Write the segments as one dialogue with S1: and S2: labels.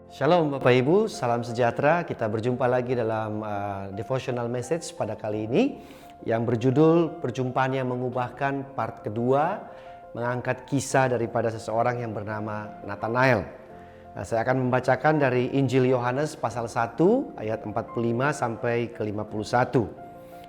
S1: Shalom Bapak Ibu, salam sejahtera. Kita berjumpa lagi dalam devotional message pada kali ini yang berjudul Perjumpaan yang Mengubahkan part kedua, mengangkat kisah daripada seseorang yang bernama Nathanael. Saya akan membacakan dari Injil Yohanes pasal 1 ayat 45 sampai ke 51.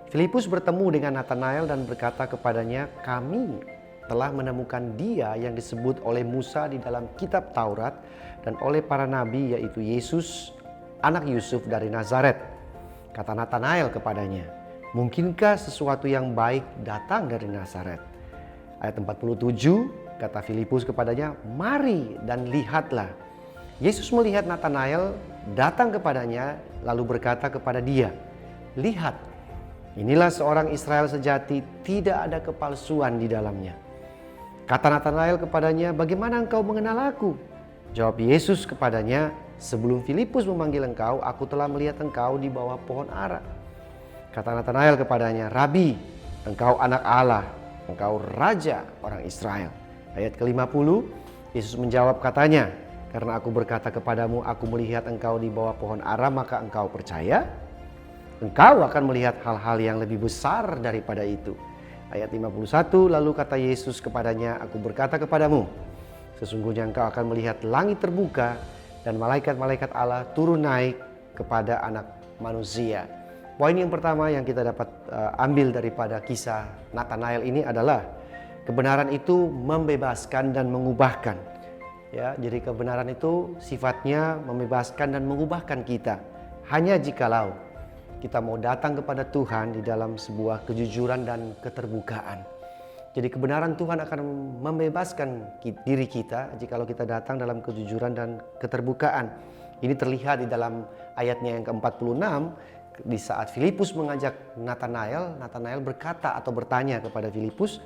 S1: Filipus bertemu dengan Nathanael dan berkata kepadanya, "Kami telah menemukan dia yang disebut oleh Musa di dalam kitab Taurat dan oleh para nabi, yaitu Yesus, anak Yusuf dari Nazaret." Kata Nathanael kepadanya, "Mungkinkah sesuatu yang baik datang dari Nazaret?" Ayat 47, kata Filipus kepadanya, "Mari dan lihatlah." Yesus melihat Nathanael datang kepadanya lalu berkata kepada dia, "Lihat, inilah seorang Israel sejati, tidak ada kepalsuan di dalamnya." Kata Nathanael kepadanya, "Bagaimana engkau mengenal aku?" Jawab Yesus kepadanya, "Sebelum Filipus memanggil engkau, aku telah melihat engkau di bawah pohon ara." Kata Nathanael kepadanya, "Rabi, engkau anak Allah, engkau raja orang Israel." Ayat ke-50, Yesus menjawab katanya, "Karena aku berkata kepadamu, aku melihat engkau di bawah pohon ara, maka engkau percaya? Engkau akan melihat hal-hal yang lebih besar daripada itu." Ayat 51, lalu kata Yesus kepadanya, "Aku berkata kepadamu, sesungguhnya engkau akan melihat langit terbuka dan malaikat-malaikat Allah turun naik kepada anak manusia." Poin yang pertama yang kita dapat ambil daripada kisah Nathanael ini adalah kebenaran itu membebaskan dan mengubahkan. Ya, jadi kebenaran itu sifatnya membebaskan dan mengubahkan kita. Hanya jikalau kita mau datang kepada Tuhan di dalam sebuah kejujuran dan keterbukaan. Jadi kebenaran Tuhan akan membebaskan diri kita jikalau kita datang dalam kejujuran dan keterbukaan. Ini terlihat di dalam ayatnya yang ke-46, di saat Filipus mengajak Nathanael berkata atau bertanya kepada Filipus,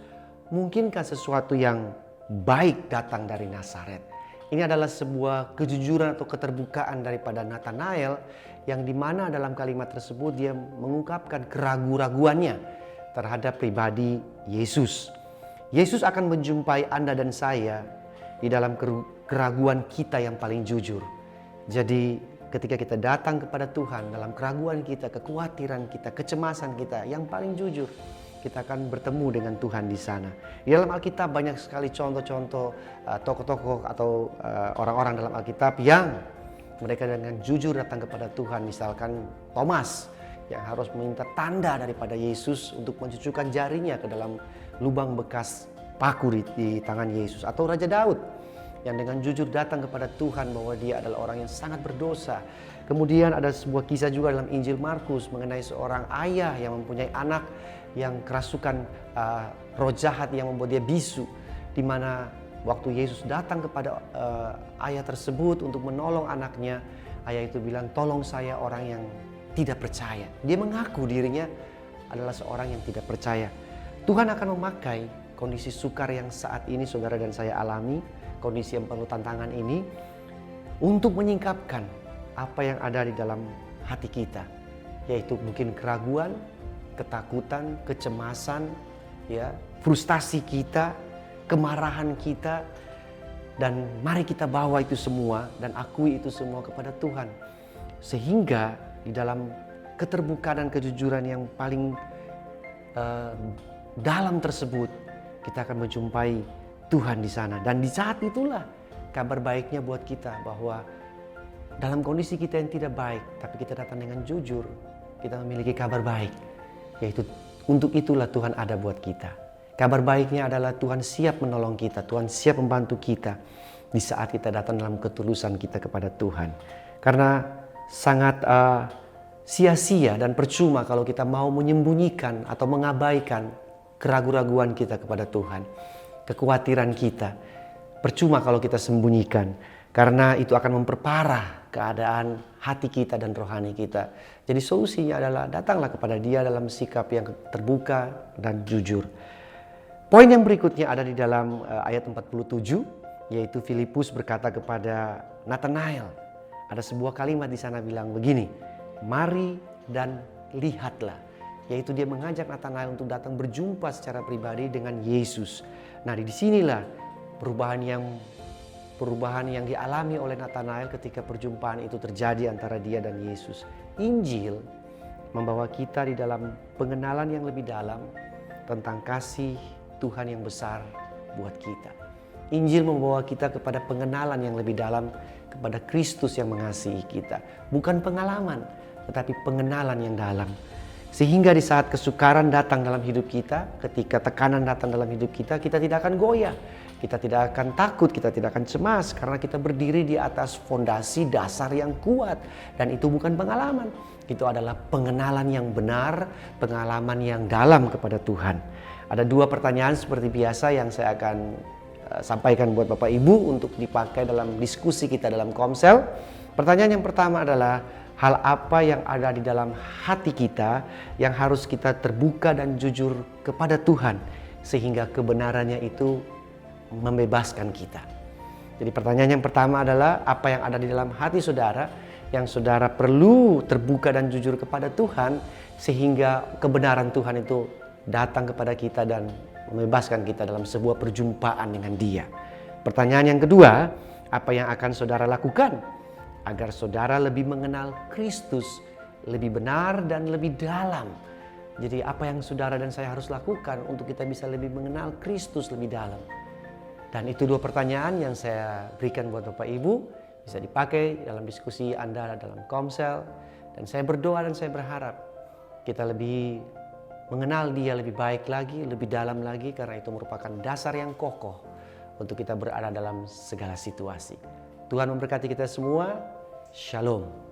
S1: "Mungkinkah sesuatu yang baik datang dari Nazaret?" Ini adalah sebuah kejujuran atau keterbukaan daripada Nathanael yang dimana dalam kalimat tersebut dia mengungkapkan keraguan-raguannya terhadap pribadi Yesus. Yesus akan menjumpai Anda dan saya di dalam keraguan kita yang paling jujur. Jadi ketika kita datang kepada Tuhan dalam keraguan kita, kekhawatiran kita, kecemasan kita yang paling jujur, kita akan bertemu dengan Tuhan di sana. Di dalam Alkitab banyak sekali contoh-contoh tokoh-tokoh atau orang-orang dalam Alkitab yang mereka dengan jujur datang kepada Tuhan. Misalkan Thomas yang harus meminta tanda daripada Yesus untuk mencucukkan jarinya ke dalam lubang bekas paku di tangan Yesus. Atau Raja Daud yang dengan jujur datang kepada Tuhan bahwa dia adalah orang yang sangat berdosa. Kemudian ada sebuah kisah juga dalam Injil Markus mengenai seorang ayah yang mempunyai anak yang kerasukan roh jahat yang membuat dia bisu, di mana waktu Yesus datang kepada ayah tersebut untuk menolong anaknya, ayah itu bilang, "Tolong saya, orang yang tidak percaya." Dia mengaku dirinya adalah seorang yang tidak percaya. Tuhan akan memakai kondisi sukar yang saat ini saudara dan saya alami, kondisi yang penuh tantangan ini, untuk menyingkapkan apa yang ada di dalam hati kita, yaitu mungkin keraguan, ketakutan, kecemasan, ya, frustasi kita, kemarahan kita, dan mari kita bawa itu semua dan akui itu semua kepada Tuhan, sehingga di dalam keterbukaan dan kejujuran yang paling dalam tersebut kita akan menjumpai Tuhan di sana. Dan di saat itulah kabar baiknya buat kita bahwa dalam kondisi kita yang tidak baik, tapi kita datang dengan jujur, kita memiliki kabar baik, yaitu untuk itulah Tuhan ada buat kita. Kabar baiknya adalah Tuhan siap menolong kita, Tuhan siap membantu kita di saat kita datang dalam ketulusan kita kepada Tuhan. Karena sangat sia-sia dan percuma kalau kita mau menyembunyikan atau mengabaikan keraguan-raguan kita kepada Tuhan, kekhawatiran kita. Percuma kalau kita sembunyikan, karena itu akan memperparah keadaan hati kita dan rohani kita. Jadi solusinya adalah datanglah kepada Dia dalam sikap yang terbuka dan jujur. Poin yang berikutnya ada di dalam ayat 47, yaitu Filipus berkata kepada Nathanael. Ada sebuah kalimat di sana bilang begini, "Mari dan lihatlah." Yaitu dia mengajak Nathanael untuk datang berjumpa secara pribadi dengan Yesus. Nah, disinilah perubahan yang perubahan yang dialami oleh Nathanael ketika perjumpaan itu terjadi antara dia dan Yesus. Injil membawa kita di dalam pengenalan yang lebih dalam tentang kasih Tuhan yang besar buat kita. Injil membawa kita kepada pengenalan yang lebih dalam kepada Kristus yang mengasihi kita. Bukan pengalaman, tetapi pengenalan yang dalam. Sehingga di saat kesukaran datang dalam hidup kita, ketika tekanan datang dalam hidup kita, kita tidak akan goyah. Kita tidak akan takut, kita tidak akan cemas karena kita berdiri di atas fondasi dasar yang kuat. Dan itu bukan pengalaman, itu adalah pengenalan yang benar, pengalaman yang dalam kepada Tuhan. Ada 2 pertanyaan seperti biasa yang saya akan sampaikan buat Bapak Ibu untuk dipakai dalam diskusi kita dalam Komsel. Pertanyaan yang pertama adalah, hal apa yang ada di dalam hati kita yang harus kita terbuka dan jujur kepada Tuhan sehingga kebenarannya itu membebaskan kita. Jadi pertanyaan yang pertama adalah, apa yang ada di dalam hati saudara yang saudara perlu terbuka dan jujur kepada Tuhan sehingga kebenaran Tuhan itu datang kepada kita dan membebaskan kita dalam sebuah perjumpaan dengan Dia. Pertanyaan yang kedua, apa yang akan saudara lakukan agar saudara lebih mengenal Kristus lebih benar dan lebih dalam? Jadi apa yang saudara dan saya harus lakukan untuk kita bisa lebih mengenal Kristus lebih dalam? Dan itu 2 pertanyaan yang saya berikan buat Bapak Ibu, bisa dipakai dalam diskusi Anda dalam Komsel. Dan saya berdoa dan saya berharap kita lebih mengenal Dia lebih baik lagi, lebih dalam lagi, karena itu merupakan dasar yang kokoh untuk kita berada dalam segala situasi. Tuhan memberkati kita semua. Shalom.